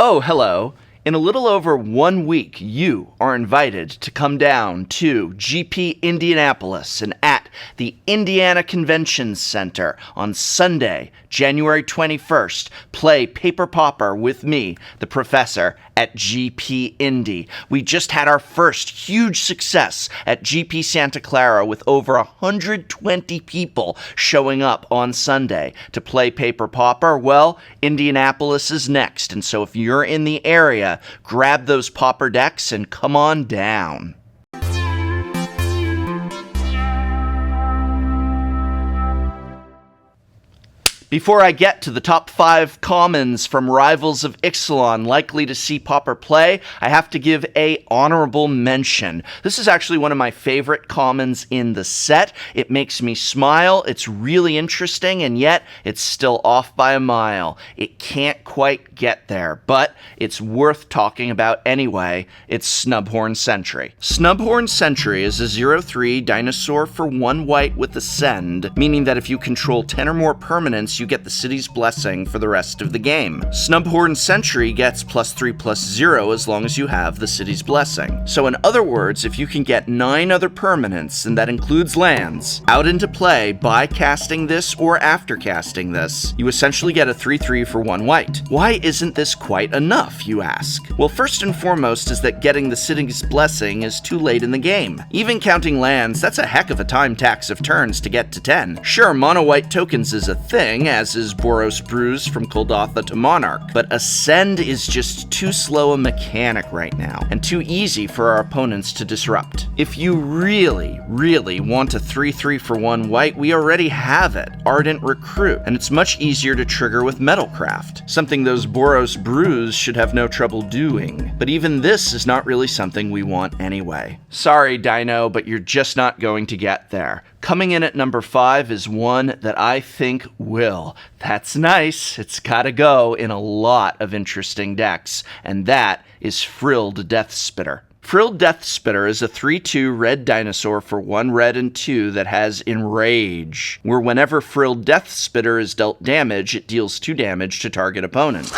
Oh, hello. In a little over 1 week, you are invited to come down to GP Indianapolis and at the Indiana Convention Center on Sunday, January 21st, play Paper Pauper with me, the professor, at GP Indy. We just had our first huge success at GP Santa Clara with over 120 people showing up on Sunday to play Paper Pauper. Well, Indianapolis is next, and so if you're in the area, grab those Pauper decks and come on down. Before I get to the top 5 commons from rivals of Ixalan likely to see Pauper play, I have to give a honorable mention. This is actually one of my favorite commons in the set. It makes me smile, it's really interesting, and yet it's still off by a mile. It can't quite get there, but it's worth talking about anyway. It's Snubhorn Sentry. Snubhorn Sentry is a 0/3 dinosaur for 1 white with Ascend, meaning that if you control 10 or more permanents, you get the city's blessing for the rest of the game. Snubhorn Sentry gets +3/+0 as long as you have the city's blessing. So in other words, if you can get 9 other permanents, and that includes lands, out into play by casting this or after casting this, you essentially get a 3/3 for 1 white. Why isn't this quite enough, you ask? Well, first and foremost is that getting the city's blessing is too late in the game. Even counting lands, that's a heck of a time tax of turns to get to 10. Sure, mono-white tokens is a thing, as is Boros Bruise from Kuldotha to Monarch, but Ascend is just too slow a mechanic right now, and too easy for our opponents to disrupt. If you really want a 3/3 for 1 white, we already have it, Ardent Recruit, and it's much easier to trigger with Metalcraft, something those Boros Bruise should have no trouble doing. But even this is not really something we want anyway. Sorry, Dino, but you're just not going to get there. Coming in at number 5 is one that I think will. That's nice. It's gotta go in a lot of interesting decks, and that is Frilled Death Spitter. Frilled Death Spitter is a 3/2 red dinosaur for 1 red and 2 that has Enrage, where whenever Frilled Death Spitter is dealt damage, it deals 2 damage to target opponent.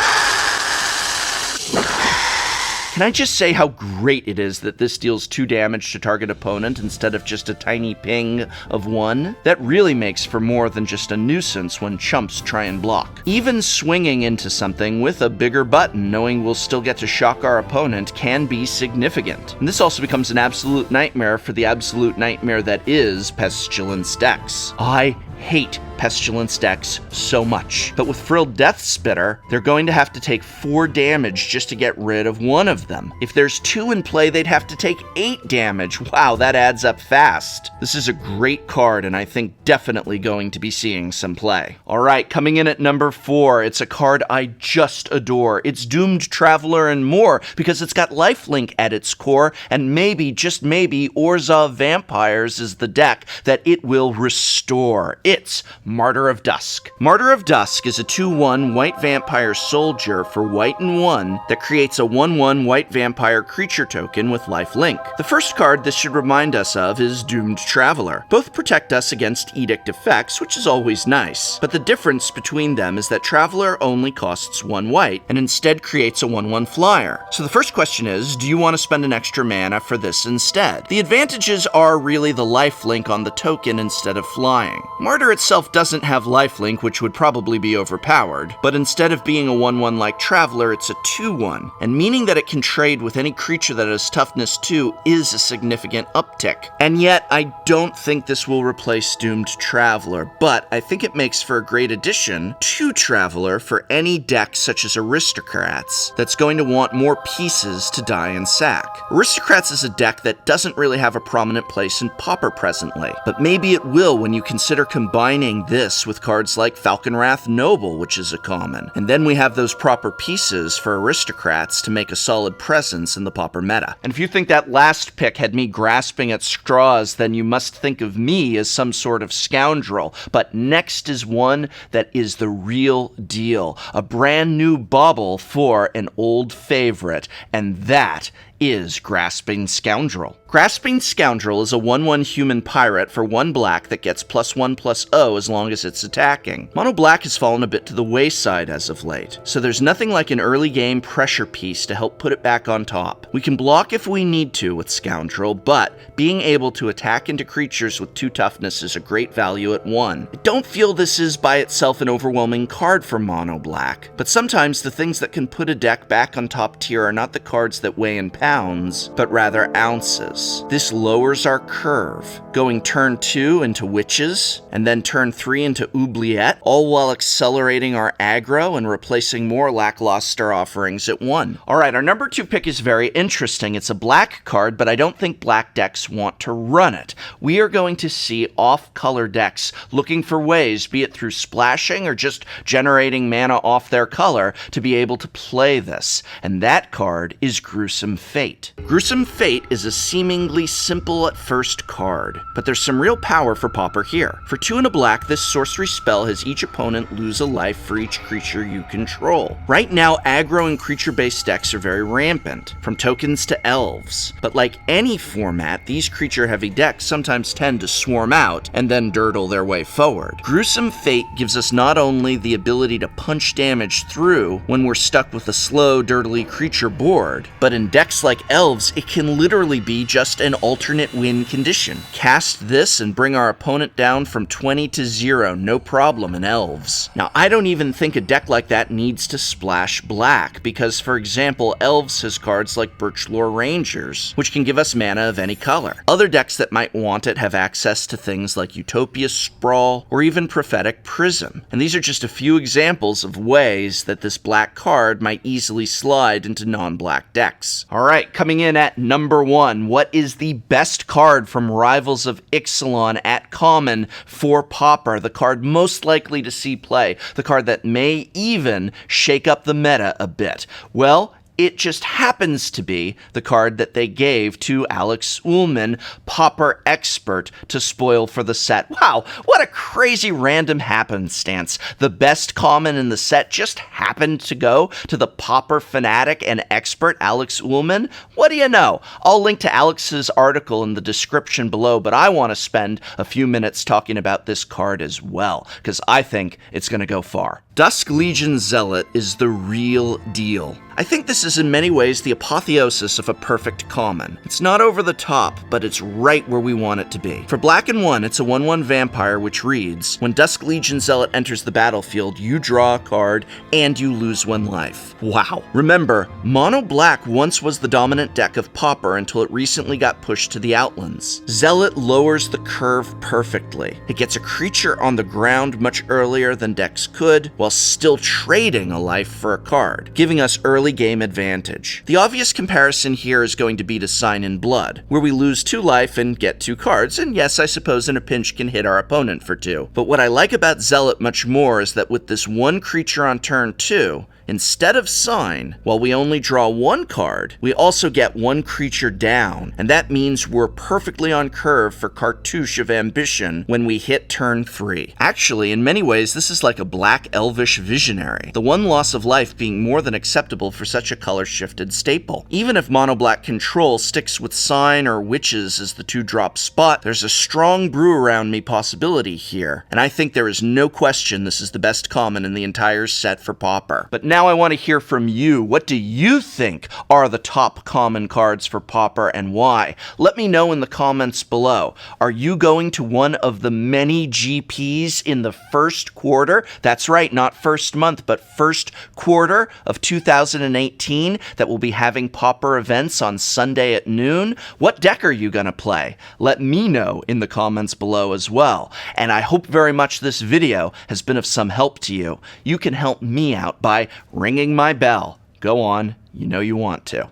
Can I just say how great it is that this deals 2 damage to target opponent instead of just a tiny ping of 1? That really makes for more than just a nuisance when chumps try and block. Even swinging into something with a bigger button, knowing we'll still get to shock our opponent, can be significant. And this also becomes an absolute nightmare for the absolute nightmare that is Pestilence decks. I hate Pestilence decks so much. But with Frilled Death Spitter, they're going to have to take 4 damage just to get rid of 1 of them. If there's 2 in play, they'd have to take 8 damage. Wow, that adds up fast. This is a great card, and I think definitely going to be seeing some play. Alright, coming in at number 4, it's a card I just adore. It's Doomed Traveler and more, because it's got lifelink at its core, and maybe, just maybe, Orzhov Vampires is the deck that it will restore. It's Martyr of Dusk. Martyr of Dusk is a 2/1 white vampire soldier for white and 1 that creates a 1/1 white vampire creature token with lifelink. The first card this should remind us of is Doomed Traveler. Both protect us against edict effects, which is always nice, but the difference between them is that Traveler only costs 1 white and instead creates a 1/1 flyer. So the first question is, do you want to spend an extra mana for this instead? The advantages are really the lifelink on the token instead of flying. Martyr itself doesn't have lifelink, which would probably be overpowered, but instead of being a 1/1 like Traveler, it's a 2/1, and meaning that it can trade with any creature that has toughness 2 is a significant uptick. And yet, I don't think this will replace Doomed Traveler, but I think it makes for a great addition to Traveler for any deck such as Aristocrats that's going to want more pieces to die and sack. Aristocrats is a deck that doesn't really have a prominent place in Pauper presently, but maybe it will when you consider combining this with cards like Falconwrath Noble, which is a common. And then we have those proper pieces for Aristocrats to make a solid presence in the Pauper meta. And if you think that last pick had me grasping at straws, then you must think of me as some sort of scoundrel. But next is one that is the real deal. A brand new bauble for an old favorite, and that is Grasping Scoundrel. Grasping Scoundrel is a 1/1 human pirate for 1 black that gets +1/+0 as long as it's attacking. Mono black has fallen a bit to the wayside as of late, so there's nothing like an early game pressure piece to help put it back on top. We can block if we need to with Scoundrel, but being able to attack into creatures with 2 toughness is a great value at 1. I don't feel this is by itself an overwhelming card for mono black, but sometimes the things that can put a deck back on top tier are not the cards that weigh in pounds, but rather ounces. This lowers our curve, going turn 2 into Witches, and then turn 3 into Oubliette, all while accelerating our aggro and replacing more lackluster offerings at 1. Alright, our number 2 pick is very interesting. It's a black card, but I don't think black decks want to run it. We are going to see off-color decks looking for ways, be it through splashing or just generating mana off their color, to be able to play this. And that card is Gruesome Fate. Gruesome Fate is a seemingly simple at first card, but there's some real power for Pauper here. For 2 and a black, this sorcery spell has each opponent lose a life for each creature you control. Right now, aggro and creature-based decks are very rampant, from tokens to elves. But like any format, these creature-heavy decks sometimes tend to swarm out and then dirtle their way forward. Gruesome Fate gives us not only the ability to punch damage through when we're stuck with a slow, dirtily creature board, but in decks like elves, it can literally be just an alternate win condition. Cast this and bring our opponent down from 20 to 0, no problem in elves. Now, I don't even think a deck like that needs to splash black, because, for example, elves has cards like Birchlore Rangers, which can give us mana of any color. Other decks that might want it have access to things like Utopia Sprawl, or even Prophetic Prism. And these are just a few examples of ways that this black card might easily slide into non-black decks. Alright, coming in at number 1, what is the best card from Rivals of Ixalan at common for Pauper? The card most likely to see play, the card that may even shake up the meta a bit. Well, it just happens to be the card that they gave to Alex Ullman, Pauper Expert, to spoil for the set. Wow, what a crazy random happenstance. The best common in the set just happened to go to the Pauper fanatic and expert Alex Ullman? What do you know? I'll link to Alex's article in the description below, but I want to spend a few minutes talking about this card as well, because I think it's going to go far. Dusk Legion Zealot is the real deal. I think this is in many ways the apotheosis of a perfect common. It's not over the top, but it's right where we want it to be. For black and 1, it's a 1/1 vampire which reads, when Dusk Legion Zealot enters the battlefield, you draw a card and you lose 1 life. Wow. Remember, mono black once was the dominant deck of Pauper until it recently got pushed to the Outlands. Zealot lowers the curve perfectly. It gets a creature on the ground much earlier than decks could, while still trading a life for a card, giving us early game advantage. The obvious comparison here is going to be to Sign in Blood, where we lose 2 life and get 2 cards, and yes, I suppose in a pinch can hit our opponent for 2. But what I like about Zealot much more is that with this 1 creature on turn 2, instead of Sign, while we only draw 1 card, we also get 1 creature down, and that means we're perfectly on curve for Cartouche of Ambition when we hit turn 3. Actually, in many ways, this is like a black elvish visionary, the 1 loss of life being more than acceptable for such a color-shifted staple. Even if mono-black control sticks with Sign or Witches as the 2-drop spot, there's a strong brew around me possibility here, and I think there is no question this is the best common in the entire set for Pauper. But now I want to hear from you. What do you think are the top common cards for Pauper and why? Let me know in the comments below. Are you going to one of the many GPs in the first quarter? That's right, not first month, but first quarter of 2018 that will be having Pauper events on Sunday at noon? What deck are you going to play? Let me know in the comments below as well. And I hope very much this video has been of some help to you. You can help me out by ringing my bell. Go on, you know you want to.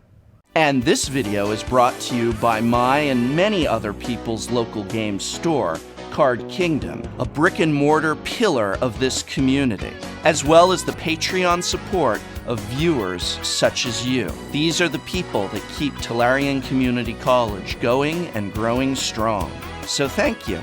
And this video is brought to you by my and many other people's local game store, Card Kingdom, a brick-and-mortar pillar of this community, as well as the Patreon support of viewers such as you. These are the people that keep Tolarian Community College going and growing strong. So thank you.